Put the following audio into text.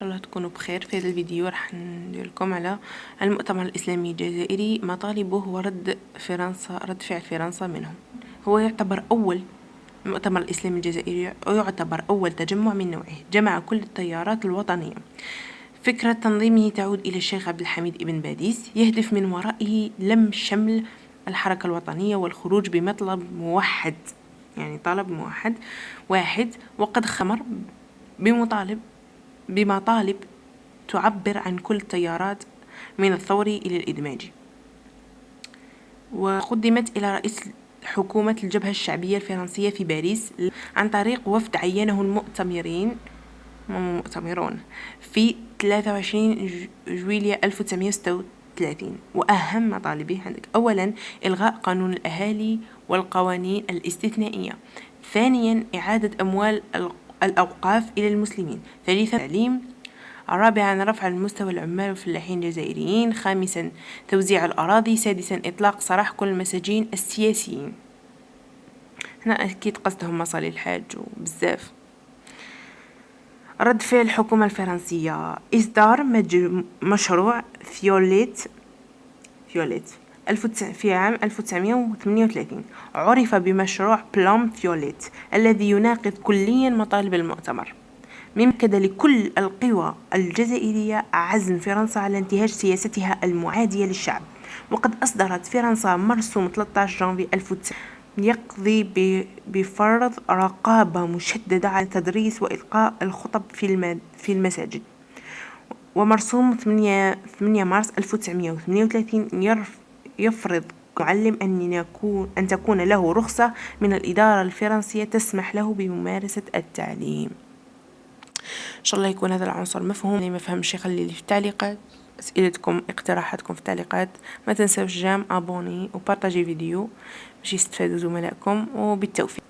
الله تكونوا بخير. في هذا الفيديو راح ندير لكم على المؤتمر الإسلامي الجزائري مطالبه ورد فعل فرنسا منه. هو يعتبر أول مؤتمر الإسلامي الجزائري ويعتبر أول تجمع من نوعه جمع كل التيارات الوطنية. فكرة تنظيمه تعود إلى الشيخ عبد الحميد ابن باديس، يهدف من ورائه لم شمل الحركة الوطنية والخروج بمطلب موحد، يعني طلب موحد واحد، وقد خمر بمطالب تعبر عن كل التيارات من الثوري إلى الإدماجي، وقدمت إلى رئيس حكومة الجبهة الشعبية الفرنسية في باريس عن طريق وفد عينه المؤتمرون في 23 جويلية 1936. وأهم مطالبه عندك: أولا إلغاء قانون الأهالي والقوانين الاستثنائية. ثانيا إعادة أموال الأوقاف إلى المسلمين. ثالثا تعليم. رابعا رفع المستوى العمال والفلاحين الجزائريين. خامسا توزيع الأراضي. سادسا إطلاق سراح كل المساجين السياسيين. هنا أكيد قصدهم مصالح الحاج وبزاف. رد فعل الحكومة الفرنسية: إصدار مشروع فيوليت في عام 1938 عرف بمشروع بلان فيوليت، الذي يناقض كليا مطالب المؤتمر، مما أكد لكل القوى الجزائرية عزم فرنسا على انتهاج سياستها المعادية للشعب. وقد أصدرت فرنسا مرسوم 13 جانفي 1900 يقضي بفرض رقابة مشددة على تدريس وإلقاء الخطب في المساجد. ومرسوم 8 مارس 1938 يفرض معلم أن تكون له رخصة من الإدارة الفرنسية تسمح له بممارسة التعليم. إن شاء الله يكون هذا العنصر مفهوم. اللي ما فهمش يخلي لي في التعليقات أسئلتكم اقتراحاتكم في التعليقات. ما تنسوش ابوني وبارطاجي فيديو باش يستفادوا زملائكم، وبالتوفيق.